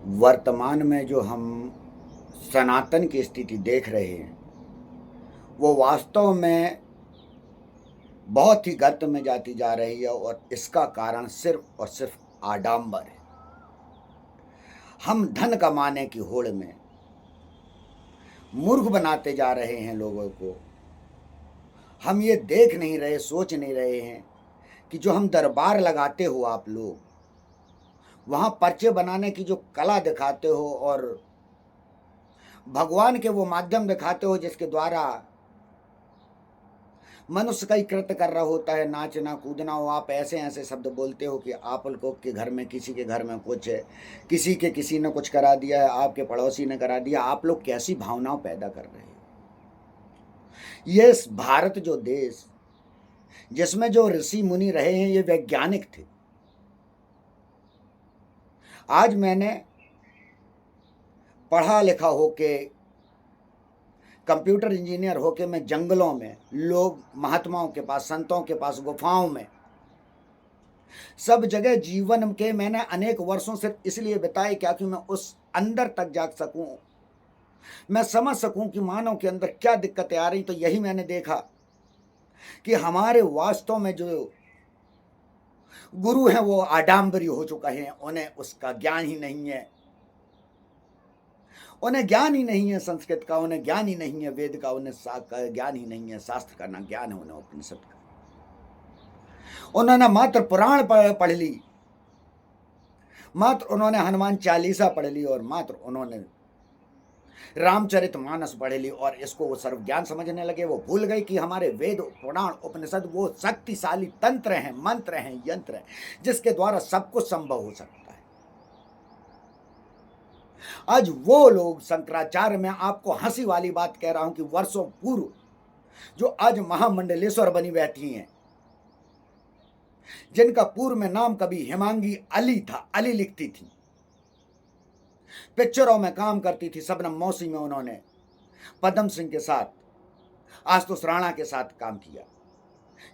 वर्तमान में जो हम सनातन की स्थिति देख रहे हैं, वो वास्तव में बहुत ही गर्त में जाती जा रही है और इसका कारण सिर्फ और सिर्फ आडंबर है। हम धन कमाने की होड़ में मूर्ख बनाते जा रहे हैं लोगों को। हम ये देख नहीं रहे, सोच नहीं रहे हैं कि जो हम दरबार लगाते हो आप लोग, वहाँ पर्चे बनाने की जो कला दिखाते हो और भगवान के वो माध्यम दिखाते हो जिसके द्वारा मनुष्य कई कृत्य कर रहा होता है, नाचना कूदना हो, आप ऐसे ऐसे शब्द बोलते हो कि आप लोगों के घर में किसी के घर में कुछ है, किसी ने कुछ करा दिया है, आपके पड़ोसी ने करा दिया। आप लोग कैसी भावनाओं पैदा कर रहे हो। ये भारत जो देश जिसमें जो ऋषि मुनि रहे हैं, ये वैज्ञानिक थे। आज मैंने पढ़ा लिखा होके, कंप्यूटर इंजीनियर होके मैं जंगलों में, लोग महात्माओं के पास, संतों के पास, गुफाओं में, सब जगह जीवन के मैंने अनेक वर्षों से इसलिए बिताए क्या कि मैं उस अंदर तक जा सकूं, मैं समझ सकूं कि मानव के अंदर क्या दिक्कतें आ रही। तो यही मैंने देखा कि हमारे वास्तव में जो गुरु हैं वो आडंबरी हो चुका है। उन्हें उसका ज्ञान ही नहीं है, उन्हें ज्ञान ही नहीं है संस्कृत का, उन्हें ज्ञान ही नहीं है वेद का, उन्हें ज्ञान ही नहीं है शास्त्र का, ना ज्ञान है उन्हें उपनिषद का। उन्होंने मात्र पुराण पढ़ ली, मात्र उन्होंने हनुमान चालीसा पढ़ ली और मात्र उन्होंने रामचरितमानस पढ़ ली और इसको वो सर्व ज्ञान समझने लगे। वो भूल गए कि हमारे वेद, पुराण, उपनिषद वो शक्तिशाली तंत्र हैं, मंत्र हैं, यंत्र हैं, जिसके द्वारा सब कुछ संभव हो सकता है। आज वो लोग, शंकराचार्य, मैं आपको हंसी वाली बात कह रहा हूं कि वर्षों पूर्व जो आज महामंडलेश्वर बनी बैठी हैं, जिनका पूर्व में नाम कभी हेमांगी अली था, अली लिखती थी, पिक्चरों में काम करती थी, शबनम मौसी में उन्होंने पद्म सिंह के साथ, आशुतोष राणा के साथ काम किया।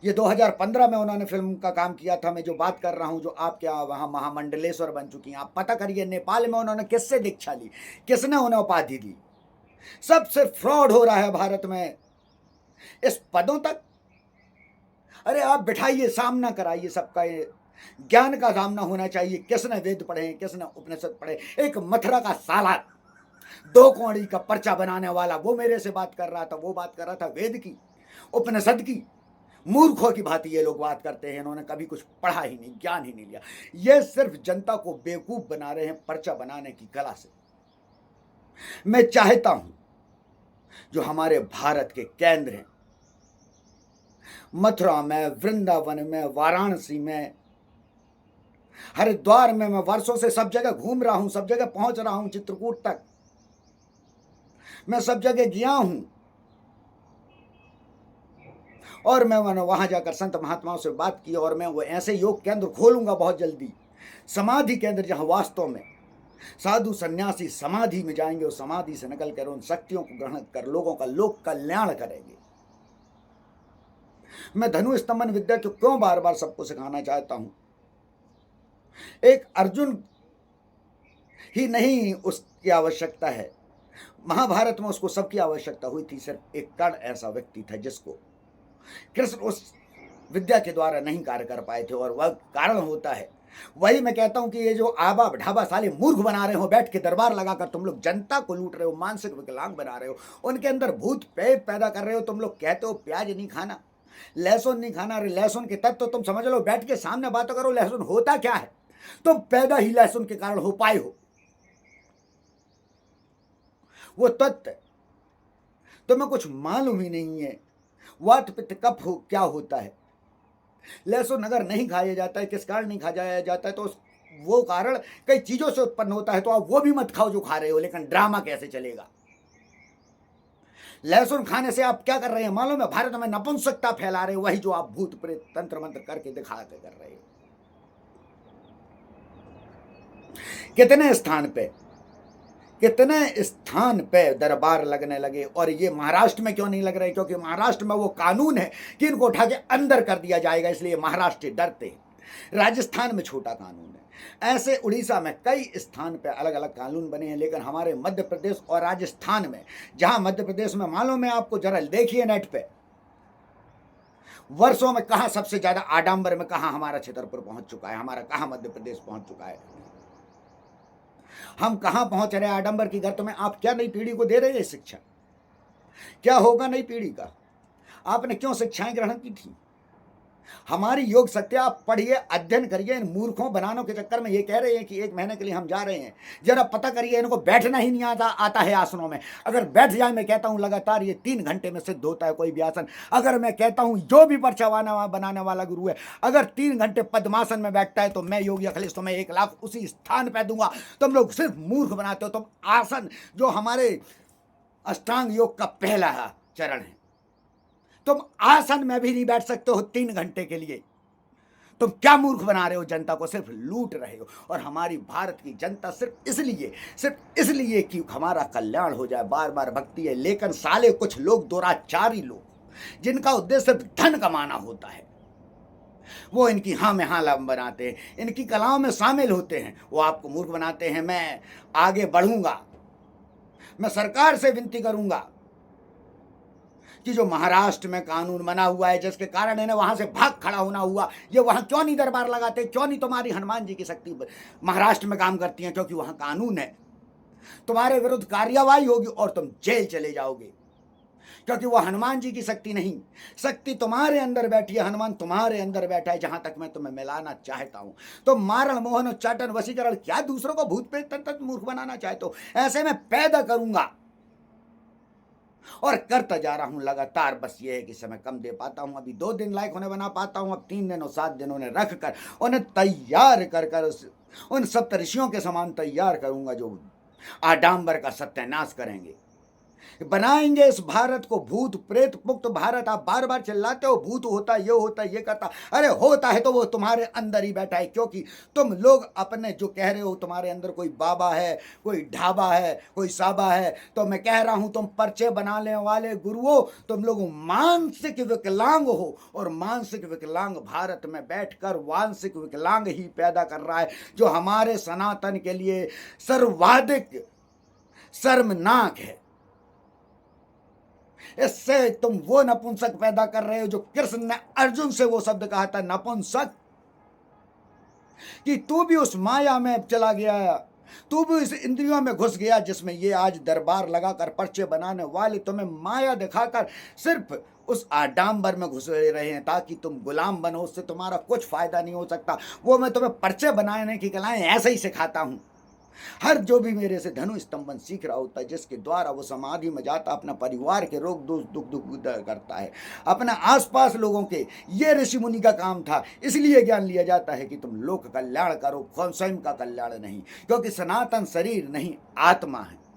ये 2015 में उन्होंने फिल्म का काम किया था। मैं जो बात कर रहा हूं, जो आपके यहाँ वहां महामंडलेश्वर बन चुकी हैं, आप पता करिए नेपाल में उन्होंने किससे दीक्षा ली, किसने उन्हें उपाधि दी। सब सिर्फ फ्रॉड हो रहा है भारत में इस पदों तक। अरे आप बिठाइए, सामना कराइए, सबका ज्ञान का सामना होना चाहिए। किसने वेद पढ़े, किसने उपनिषद पढ़े। एक मथुरा का साला, 2 कौड़ी का पर्चा बनाने वाला, वो मेरे से बात कर रहा था, वो बात कर रहा था वेद की, उपनिषद की। मूर्खों की भांति ये लोग बात करते हैं, इन्होंने कभी कुछ पढ़ा ही नहीं, ज्ञान ही नहीं लिया। ये सिर्फ जनता को बेवकूफ बना रहे हैं पर्चा बनाने की कला से। मैं चाहता हूं जो हमारे भारत के केंद्र हैं, मथुरा में, वृंदावन में, वाराणसी में, हरिद्वार में, मैं वर्षों से सब जगह घूम रहा हूं, सब जगह पहुंच रहा हूं, चित्रकूट तक मैं सब जगह गया हूं और मैं वहां जाकर संत महात्माओं से बात की और मैं वो ऐसे योग केंद्र खोलूंगा बहुत जल्दी, समाधि केंद्र, जहां वास्तव में साधु सन्यासी समाधि में जाएंगे और समाधि से निकल कर उन शक्तियों को ग्रहण कर लोगों का लोक कल्याण करेंगे। मैं धनु स्तंभन विद्या को क्यों बार बार सबको सिखाना चाहता हूं। एक अर्जुन ही नहीं उसकी आवश्यकता है, महाभारत में उसको सबकी आवश्यकता हुई थी। सिर्फ एक कर्ण ऐसा व्यक्ति था जिसको कृष्ण उस विद्या के द्वारा नहीं कार्य कर पाए थे, और वह कारण होता है। वही मैं कहता हूं कि ये जो आबा ढाबा साले मूर्ख बना रहे हो, बैठ के दरबार लगाकर तुम लोग जनता को लूट रहे हो, मानसिक विकलांग बना रहे हो, उनके अंदर भूत प्रेत पैदा कर रहे हो। तुम लोग कहते हो प्याज नहीं खाना, लहसुन नहीं खाना। अरे लहसुन के तत्व तो तुम समझ लो, बैठ के सामने बात करो, लहसुन होता क्या है। तुम पैदा ही लहसुन के कारण हो पाए हो। वो तत्व तुम्हें कुछ मालूम ही नहीं है। वात पित्त कफ क्या होता है। लहसुन अगर नहीं खाया जाता है, किस कारण नहीं खाया जाता है, तो वो कारण कई चीजों से उत्पन्न होता है। तो आप वो भी मत खाओ जो खा रहे हो, लेकिन ड्रामा कैसे चलेगा। लहसुन खाने से आप क्या कर रहे हैं मालूम है, भारत में नपुंसकता फैला रहे हो, वही जो आप भूत प्रेत तंत्र मंत्र करके दिखा के कर रहे हो। कितने स्थान पे दरबार लगने लगे। और ये महाराष्ट्र में क्यों नहीं लग रहे, क्योंकि महाराष्ट्र में वो कानून है कि इनको उठा के अंदर कर दिया जाएगा, इसलिए महाराष्ट्र डरते हैं। राजस्थान में छोटा कानून है, ऐसे उड़ीसा में कई स्थान पे अलग अलग कानून बने हैं, लेकिन हमारे मध्य प्रदेश और राजस्थान में, जहां मध्य प्रदेश में मालूम है आपको, जरा देखिए नेट पे, वर्षों में कहां सबसे ज्यादा आडंबर में कहां हमारा छतरपुर पहुंच चुका है, हमारा कहां मध्य प्रदेश पहुंच चुका है, हम कहां पहुंच रहे हैं आडंबर की गर्त में। आप क्या नई पीढ़ी को दे रहे हैं शिक्षा? क्या होगा नई पीढ़ी का? आपने क्यों शिक्षाएं ग्रहण की थी? हमारी योग शक्ति, आप पढ़िए, अध्ययन करिए। इन मूर्खों बनानों के चक्कर में ये कह रहे हैं कि 1 महीने के लिए हम जा रहे हैं, जरा पता करिए, इनको बैठना ही नहीं आता है आसनों में। अगर बैठ जाए, मैं कहता हूं लगातार ये 3 घंटे में सिद्ध होता है कोई भी आसन। अगर मैं कहता हूं जो भी पर्चा बनाने वाला गुरु है, अगर 3 घंटे पद्मासन में बैठता है, तो मैं योगी अखिलेश तुम्हें 1 लाख उसी स्थान पर दूंगा। तुम लोग सिर्फ मूर्ख बनाते हो। तुम आसन, जो हमारे अष्टांग योग का पहला चरण है, तुम आसन में भी नहीं बैठ सकते हो 3 घंटे के लिए। तुम क्या मूर्ख बना रहे हो जनता को, सिर्फ लूट रहे हो। और हमारी भारत की जनता सिर्फ इसलिए कि हमारा कल्याण हो जाए, बार बार भक्ति है। लेकिन साले कुछ लोग, दुराचारी लोग, जिनका उद्देश्य सिर्फ धन कमाना होता है, वो इनकी हाँ में हाँ बनाते हैं, इनकी कलाओं में शामिल होते हैं, वो आपको मूर्ख बनाते हैं। मैं आगे बढ़ूंगा, मैं सरकार से विनती करूंगा कि जो महाराष्ट्र में कानून बना हुआ है, जिसके कारण इन्हें वहां से भाग खड़ा होना हुआ, ये वहां क्यों नहीं दरबार लगाते? क्यों नहीं तुम्हारी हनुमान जी की शक्ति महाराष्ट्र में काम करती है? क्योंकि वहां कानून है, तुम्हारे विरुद्ध कार्यवाही होगी और तुम जेल चले जाओगे, क्योंकि वो हनुमान जी की शक्ति नहीं, शक्ति तुम्हारे अंदर बैठी है, हनुमान तुम्हारे अंदर बैठा है। जहां तक मैं तुम्हें मिलाना चाहता हूं, तो मारण, मोहन, उच्चाटन, वशीकरण, क्या दूसरों को भूत प्रेत तक मूर्ख बनाना चाहते हो? ऐसे में पैदा करूंगा और करता जा रहा हूं लगातार। बस ये है कि समय कम दे पाता हूं। अभी 2 दिन लायक होने बना पाता हूं, अब 3 दिन और 7 दिन उन्हें रख कर, उन्हें तैयार कर उन सप्तऋषियों के समान तैयार करूंगा, जो आडंबर का सत्यानाश करेंगे, बनाएंगे इस भारत को भूत प्रेत मुक्त भारत। आप बार बार चिल्लाते हो भूत होता, ये होता, ये करता। अरे होता है तो वो तुम्हारे अंदर ही बैठा है, क्योंकि तुम लोग अपने जो कह रहे हो तुम्हारे अंदर कोई बाबा है, कोई ढाबा है, कोई साबा है, तो मैं कह रहा हूं तुम पर्चे बनाने वाले गुरुओं, तुम लोग मानसिक विकलांग हो। और मानसिक विकलांग भारत में बैठकर वांशिक विकलांग ही पैदा कर रहा है, जो हमारे सनातन के लिए सर्वाधिक शर्मनाक है। इससे तुम वो नपुंसक पैदा कर रहे हो जो कृष्ण ने अर्जुन से वो शब्द कहा था, नपुंसक, कि तू भी उस माया में चला गया, तू भी इस इंद्रियों में घुस गया, जिसमें ये आज दरबार लगाकर पर्चे बनाने वाले तुम्हें माया दिखाकर सिर्फ उस आडंबर में घुस रहे हैं, ताकि तुम गुलाम बनो। उससे तुम्हारा कुछ फायदा नहीं हो सकता। वो मैं तुम्हें पर्चे बनाने की कलाएं ऐसे ही सिखाता हूं। हर जो भी मेरे से धनु स्तंभन सीख रहा होता है, जिसके द्वारा वो समाधि में जाता, अपना परिवार के रोग दुख करता है, अपने आसपास लोगों के, ये ऋषि मुनि का काम था। इसलिए ज्ञान लिया जाता है कि तुम लोक कल्याण करो, स्वयं का कल्याण नहीं, क्योंकि सनातन शरीर नहीं, आत्मा है।